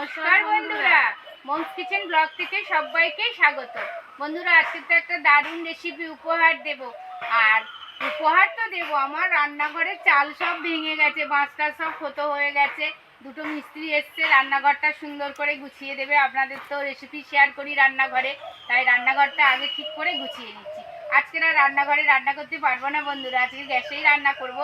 নমস্কার বন্ধুরা, moms kitchen blog থেকে সবাইকে স্বাগত। বন্ধুরা, আজকে তো একটা দারুণ রেসিপি উপহার দেব। আর উপহার তো দেবো, আমার রান্নাঘরে চাল সব ভেঙে গেছে, বাঁশটা সব ক্ষত হয়ে গেছে। দুটো মিস্ত্রি এসছে, রান্নাঘরটা সুন্দর করে গুছিয়ে দেবে। আপনাদের তো রেসিপি শেয়ার করি রান্নাঘরে, তাই রান্নাঘরটা আগে ঠিক করে গুছিয়ে নিচ্ছি। আজকে আর রান্নাঘরে রান্না করতে পারবো না বন্ধুরা, আজকে গ্যাসেই রান্না করব।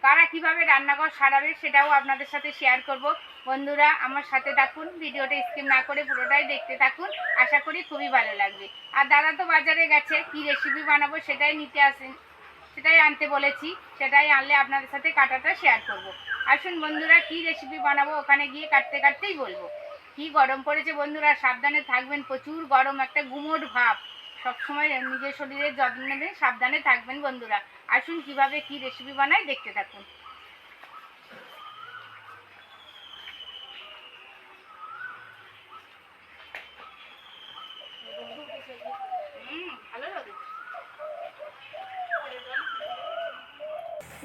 কারা কিভাবে রান্নাঘর সারাবে সেটাও আপনাদের সাথে শেয়ার করব। বন্ধুরা, আমার সাথে থাকুন, ভিডিওটা স্কিপ না করে পুরোটাই দেখতে থাকুন, আশা করি খুবই ভালো লাগবে। আর দাদা তো বাজারে গেছে, কি রেসিপি বানাবো সেটাই সেটাই আনতে বলেছি, সেটাই আনলে আপনাদের সাথে কাটাটা শেয়ার করব। আসুন বন্ধুরা, কি রেসিপি বানাবো ওখানে গিয়ে কাটতেই বলবো। কি গরম পড়েছে বন্ধুরা, সাবধানে থাকবেন, প্রচুর গরম, একটা গুমোট ভাব। সবসময় নিজের শরীরের যত্ন নেবেন, সাবধানে থাকবেন বন্ধুরা। আসুন কিভাবে কি রেসিপি বানাই দেখতে থাকুন।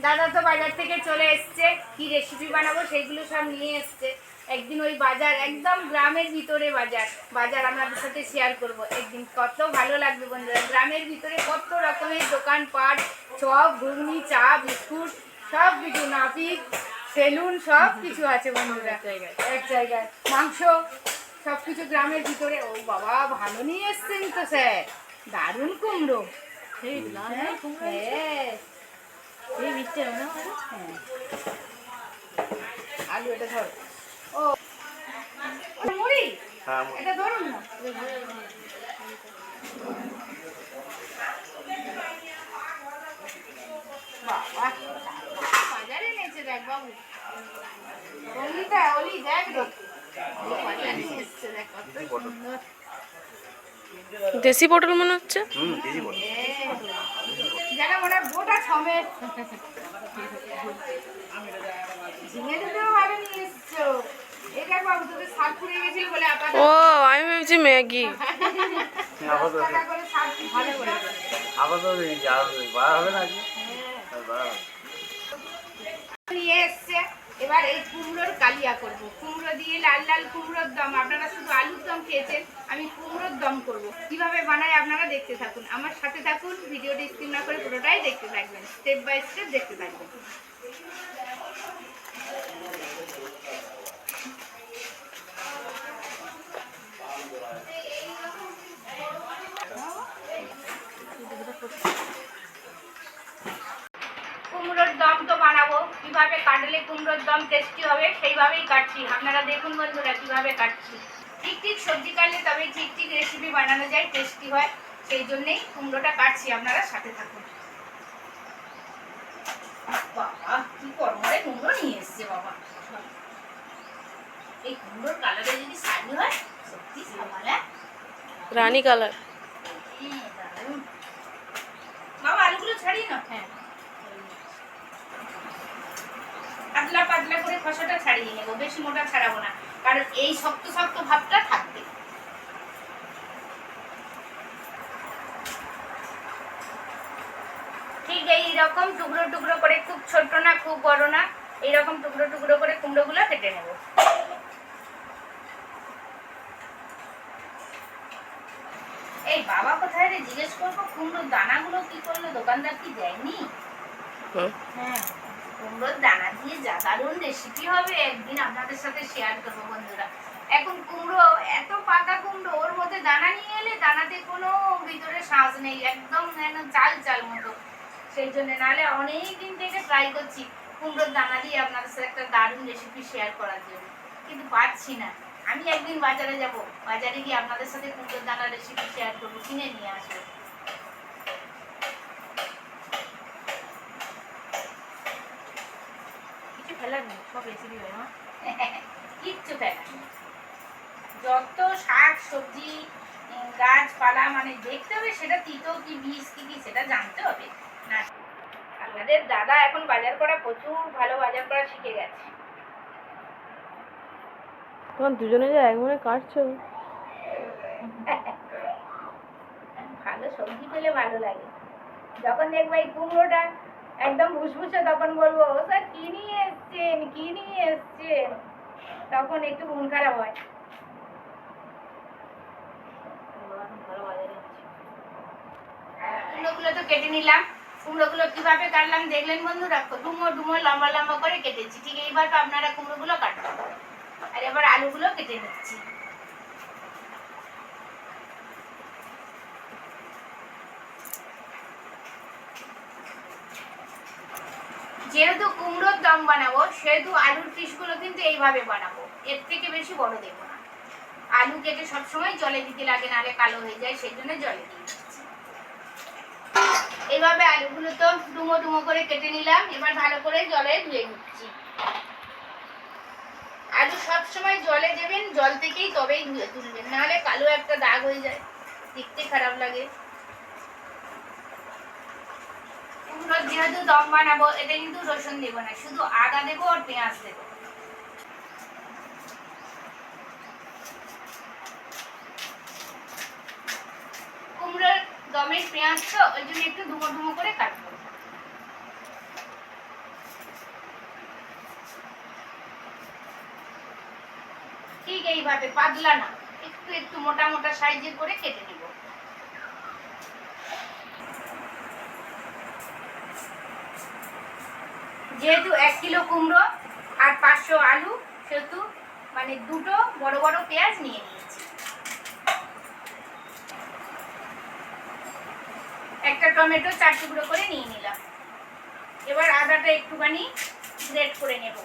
দাদা তো বাজার থেকে চলে এসছে, কি রেসিপি বানাবো সেইগুলো সব নিয়ে এসছে। একদিন ওই বাজার, একদম গ্রামের ভিতরে বাজার আপনাদের সাথে শেয়ার করব একদিন। কত ভালো লাগবে বন্ধুরা, গ্রামের ভিতরে কত রকমের দোকানপাট, চপ, ঘুগনি, চা, বিস্কুট, সব কিছু, নাপিত, সেলুন, সব কিছু আছে বন্ধুরা এক জায়গায়। মাংস, সব কিছু গ্রামের ভিতরে। ও বাবা, ভালো নিয়ে এসছেন তো স্যার, দারুণ কুমড়ো। হ্যাঁ, আলু এটা ধর। ও মুড়ি, এটা ধরুন না। বাবা, বাজারে নিয়েছে দেখ বাবু, অলিটা অলি দেখ, বাজারে এসছে দেখ, কত সুন্দর। দেশি পটল মনে হচ্ছে। যেন মনে গোটা সমেত। ঝিঙে দুটোও ভালো নিয়ে এসছো। এই দেখ বাবু, তোদের শাক পুড়ে গেছিল বলে ও, আমি ভেবেছি ম্যাগি। নিয়ে এসছে। এবার এই কুমড়োর কালিয়া করব। কুমড়ো দিয়ে লাল লাল কুমড়োর দম। আপনারা শুধু আলুর দম খেয়েছেন, আমি কুমড়োর দম করব। কিভাবে বানাই আপনারা দেখতে থাকুন, আমার সাথে থাকুন, ভিডিওটি স্কিপ না করে পুরোটাই দেখতে থাকবেন, স্টেপ বাই স্টেপ দেখতে থাকবেন। কুমড়োর দম তো বানাবো, কিভাবে কাটলে কুমড়োর দম টেস্টি হবে সেইভাবেই কাটছি। আপনারা দেখুন বন্ধুরা কিভাবে কাটছি। ঠিক সবজি কাটলে তবে ঠিক রেসিপি বানানো যায়, টেস্টি হয়, সেই জন্যেই কুমড়োটা কাটছি, আপনারা সাথে থাকুন। বাবা, কি কর্মরে কুমড়ো নিয়ে এসছে বাবা। এই কুমড়োর কালারে যদি শাড়ি হয়, সত্যি সামালে রানী কালার। বাবা, আলুগুলো ছাড়িয়ে না। হ্যাঁ, পাতলা পাতলা করে খোসাটা ছাড়িয়ে নেবো, বেশি মোটা ছাড়াবো না, কারণ এই শক্ত শক্ত ভাবটা থাকবে। ঠিক এইরকম টুকরো টুকরো করে, খুব ছোট না খুব বড় না, এইরকম টুকরো টুকরো করে কুমড়োগুলো কেটে নেব। এই বাবা কোথায় রে, জিজ্ঞেস করবো কুমড়োর দানাগুলো কি করলো, দোকানদার কি দেয়নি? হ্যাঁ, কুমড়োর দানা দিয়ে যা দারুণ রেসিপি হবে, একদিন আপনাদের সাথে শেয়ার করবো বন্ধুরা। এখন কুমড়ো এত পাকা কুমড়ো, ওর মধ্যে দানা নিয়ে এলে দানাতে কোনো ভিতরে শ্বাস নেই, একদম যেন চাল চাল মতো। সেই জন্য, নাহলে অনেক দিন থেকে ট্রাই করছি কুমড়োর দানা দিয়ে আপনাদের সাথে একটা দারুণ রেসিপি শেয়ার করার জন্য, কিন্তু পাচ্ছি না। আমি একদিন বাজারে যাব, বাজারে গিয়ে আপনাদের সাথে কুমড়োর দানার রেসিপি শেয়ার করবো, কিনে নিয়ে আসবো। ফেলার নেই, সব রেসিপি হয় না, কিচ্ছু ফেলার নেই। যত শাক সবজি গাছপালা মানে দেখতে হবে, সেটা তিতো কি বিষ কি সেটা জানতে হবে না। আপনাদের দাদা এখন বাজার করা, প্রচুর ভালো বাজার করা শিখে গেছে। তখন দুজনে যে এক মনে কাটছো, ভালো সবজি পেলে ভালো লাগে। যখন দেখবো এই কুমড়োটা একদম ভুসভুসে, তখন বলবো ও স্যার কি নিয়ে এসছেন, তখন একটু মন খারাপ হয়। তো কেটে নিলাম। কুমড়োগুলো কিভাবে কাটলাম দেখলেন বন্ধুরা, ডুমো ডুমো লম্বা লম্বা করে কেটেছি। ঠিক এইভাবে আপনারা কুমড়োগুলো কাটবেন। আর এবার আলুগুলো কেটে নিচ্ছি। যেহেতু কুমড়োর দম বানাবো সেহেতু আলুর পিসগুলো কিন্তু এইভাবে বানাবো, এর থেকে বেশি বড় দেবো না। আলু কেটে সবসময় জলে দিতে লাগে, নাহলে কালো হয়ে যায়, সেই জন্য জলে দিয়ে দিচ্ছি। এইভাবে আলুগুলো তো ডুমো ডুমো করে কেটে নিলাম। এবার ভালো করে জলে ধুয়ে নিচ্ছি। আলু সবসময় জলে দেবেন, জল থেকেই তবেই ধুয়ে তুলবেন, নাহলে কালো একটা দাগ হয়ে যায়, দেখতে খারাপ লাগে। কুমড়োর যেহেতু দম বানাবো, এতে কিন্তু রসুন দেবো না, শুধু আদা দেবো আর পেঁয়াজ দেবো। কুমড়োর দমের পেঁয়াজ তো ওই জন্য একটু ডুমো ডুমো করে কাটবো। ঠিক এইভাবে, পাতলা না, একটু একটু মোটা মোটা সাইজের করে কেটে নেব। যেহেতু 1 কিলো কুমড়ো আর 500 আলু, সেহেতু মানে দুটো বড় বড় পেঁয়াজ নিয়ে নিয়েছি। একটা টমেটো 4 টুকরো করে নিয়ে নিলাম। এবার আদাটা একটুখানি গ্রেট করে নেব।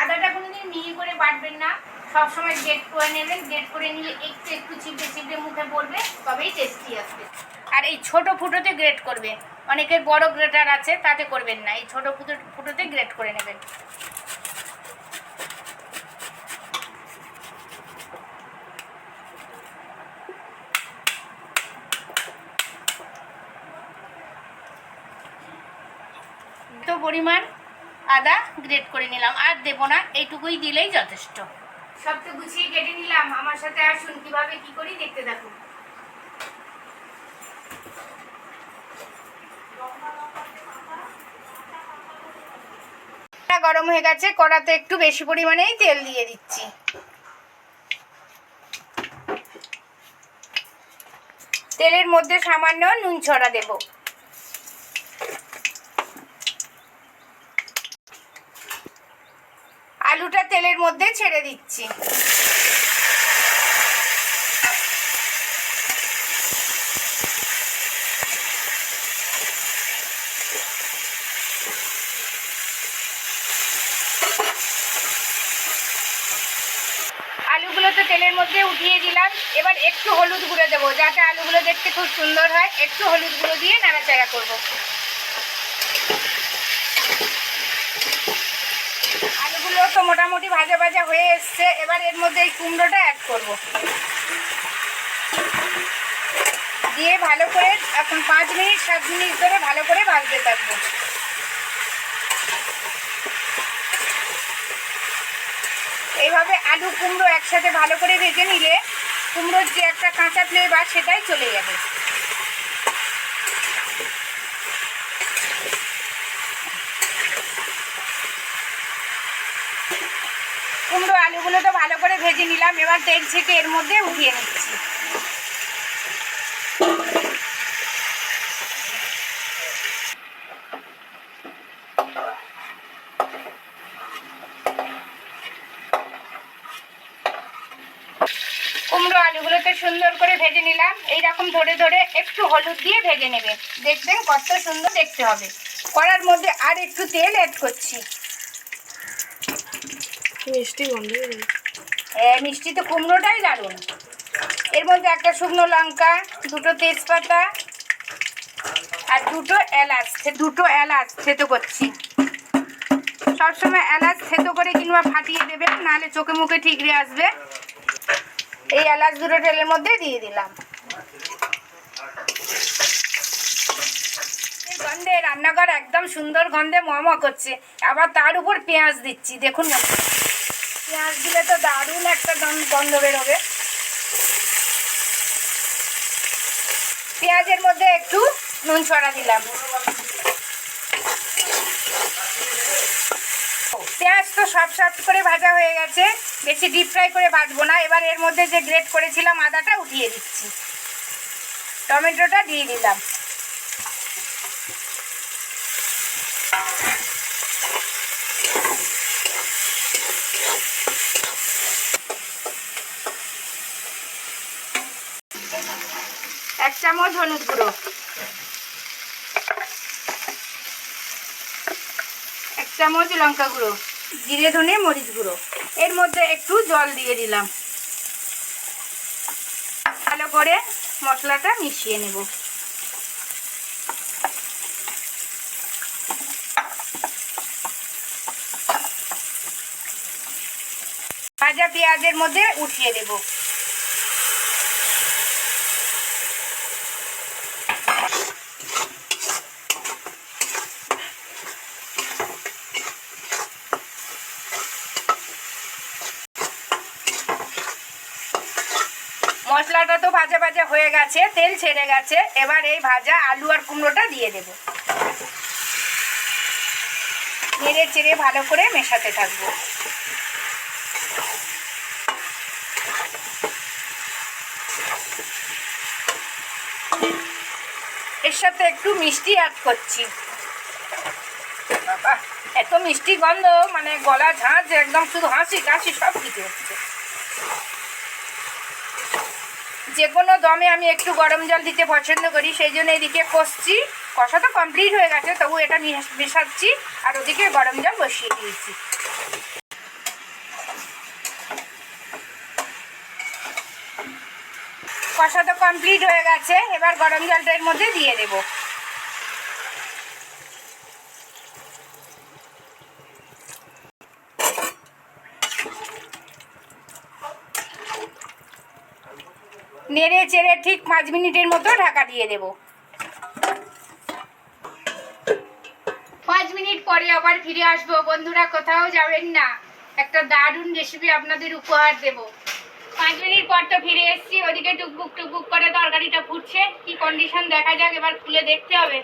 আদাটা কোনোদিন মিহি করে বাটবেন না, সবসময় গ্রেট করে নেবেন। গ্রেট করে নিলে একটু একটু চিপড়ে চিপড়ে মুখে পড়বে, তবেই টেস্টি আসবে। আর এই ছোট ফুটোতে গ্রেট করবে, অনেকের বড় গ্রেটার আছে, তাতে করবেন না, এই ছোট ফুটোতে গ্রেট করে নেবেন। তো পরিমাণ আদা গ্রেট করে নিলাম, আর দেবো না, এইটুকুই দিলেই যথেষ্ট। সব তো গুছিয়ে কেটে নিলাম, আমার সাথে আসুন কিভাবে কি করি দেখতে থাকুন। গরম হয়ে গেছে, কড়াতে একটু বেশি পরিমাণেই তেল দিয়ে দিচ্ছি। তেলের মধ্যে সামান্য নুন ছড়া দেব। আলুটা তেলের মধ্যে ছেড়ে দিচ্ছি। আলুগুলো তো তেলের মধ্যে উঠিয়ে দিলাম। এবার একটু হলুদ গুঁড়ো দেবো, যাতে আলুগুলো দেখতে খুব সুন্দর হয়। একটু হলুদ গুঁড়ো দিয়ে নাড়াচাড়া করব। আলুগুলো তো মোটামুটি ভাজা ভাজা হয়ে এসছে। এবার এর মধ্যে এই কুমড়োটা অ্যাড করব, দিয়ে ভালো করে এখন 5 মিনিট 7 মিনিট ধরে ভালো করে ভাজতে থাকবো। এইভাবে আলু কুমড়ো একসাথে ভালো করে ভেজে নিলে কুমড়োর যে একটা কাঁচা ফ্লেভার, সেটাই চলে যাবে। কুমড়ো আলুগুলো তো ভালো করে ভেজে নিলাম। এবার তেল ছেঁকে এর মধ্যে উঠিয়ে নিচ্ছি। কুমড়ো আলুগুলোকে সুন্দর করে ভেজে নিলাম। এইরকম ধরে ধরে একটু হলুদ দিয়ে ভেজে নেবেন, দেখবেন কত সুন্দর দেখতে হবে। কড়ার মধ্যে আর একটু তেল অ্যাড করছি। মিষ্টি গন্ধ, মিষ্টি তো কুমড়োটাই দারুণ। এর মধ্যে একটা শুকনো লঙ্কা, দুটো তেজপাতা আর দুটো এলাচ থেতো করছি। সবসময় এলাচ থেতো করে কিংবা ফাটিয়ে দেবেন, নাহলে চোখে মুখে ঠিকরে আসবে। এই এলাচ দুটো তেলের মধ্যে দিয়ে দিলাম। এই গন্ধে রান্নাঘর একদম সুন্দর গন্ধে মম করছে। আবার তার উপর পেঁয়াজ দিচ্ছি, দেখুন না, পেঁয়াজ দিলে তো দারুণ একটা গন্ধ বেরোবে। পেঁয়াজের মধ্যে একটু নুন ছড়া দিলাম। পেঁয়াজ তো সফট করে ভাজা হয়ে গেছে, বেশি ডিপ ফ্রাই করে ভাজবো না। এবার এর মধ্যে যে গ্রেট করেছিলাম আদাটা উঠিয়ে দিচ্ছি, টমেটোটা দিয়ে দিলাম। এক চামচ হলুদ গুঁড়ো, এক চামচ লঙ্কা গুঁড়ো, জিরে ধনে মরিচ গুঁড়ো, এর মধ্যে একটু জল দিয়ে দিলাম। ভালো করে মশলাটা মিশিয়ে নেব। ভাজা পেঁয়াজের মধ্যে উঠিয়ে দেব। মশলাটা তো ভাজা ভাজা হয়ে গেছে, তেল ছেড়ে গেছে। এবার এই ভাজা আলু আর কুমড়োটা দিয়ে দেব। নেড়ে চেড়ে ভালো করে মেশাতে থাকবো। এর সাথে একটু মিষ্টি অ্যাড করছি। বাবা, এত মিষ্টি গন্ধ, মানে গলা ঝাঁঝ, একদম শুধু হাসি কাশি সব কিছু হচ্ছে। যে কোনো দমে আমি একটু গরম জল দিতে পছন্দ করি, সেই জন্য এদিকে কষছি। কষা তো কমপ্লিট হয়ে গেছে, তবু এটা মেশাচ্ছি আর ওদিকে গরম জল বসিয়ে দিয়েছি। কষা তো কমপ্লিট হয়ে গেছে, এবার গরম জলটা এর মধ্যে দিয়ে দেব। নেড়ে চেড়ে ঠিক 5 মিনিটের মতো ঢাকা দিয়ে দেব। 5 মিনিট পরে আবার ফিরে আসবো। বন্ধুরা, কোথাও যাবেন না, একটা দারুণ রেসিপি আপনাদের উপহার দেব। 5 মিনিট পর তো ফিরে এসেছি। ওদিকে টুকবুক টুকবুক করে তরকারিটা ফুটছে। কি কন্ডিশন দেখা যাক, এবার খুলে দেখতে হবে।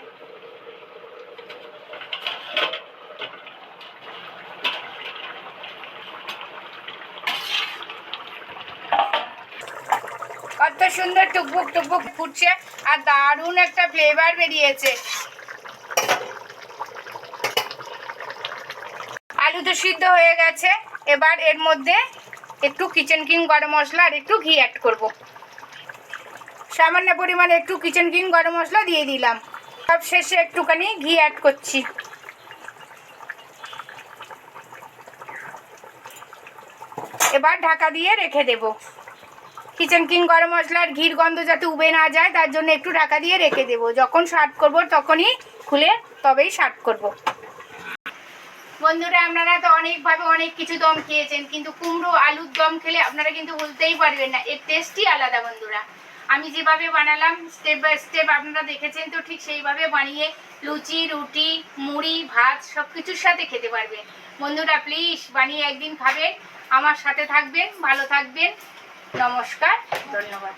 কত সুন্দর টুকবুক টুকবুক ফুটছে আর দারুণ একটা ফ্লেভার বেরিয়েছে। আলু তো সিদ্ধ হয়ে গেছে। এবার এর মধ্যে একটু কিচেন কিং গরম মশলা আর একটু ঘি অ্যাড করব। সামান্য পরিমাণে একটু কিচেন কিং গরম মশলা দিয়ে দিলাম। সব শেষে একটুখানি ঘি অ্যাড করছি। এবার ঢাকা দিয়ে রেখে দেব। কিচেন কিং গরম মশলার ঘির গন্ধ যাতে উবে না যায়, তার জন্য একটু ঢাকা দিয়ে রেখে দেব। যখন সার্ভ করব তখনই খুলে তবেই সার্ভ করব। বন্ধুরা, আপনারা তো অনেকভাবে অনেক কিছু দম খেয়েছেন, কিন্তু কুমড়ো আলুর দম খেলে আপনারা কিন্তু ভুলতেই পারবেন না। এর টেস্টই আলাদা। বন্ধুরা, আমি যেভাবে বানালাম স্টেপ বাই স্টেপ আপনারা দেখেছেন, তো ঠিক সেইভাবে বানিয়ে লুচি, রুটি, মুড়ি, ভাত সব কিছুর সাথে খেতে পারবেন। বন্ধুরা, প্লিজ বানিয়ে একদিন খাবেন, আমার সাথে থাকবেন, ভালো থাকবেন। নমস্কার, ধন্যবাদ।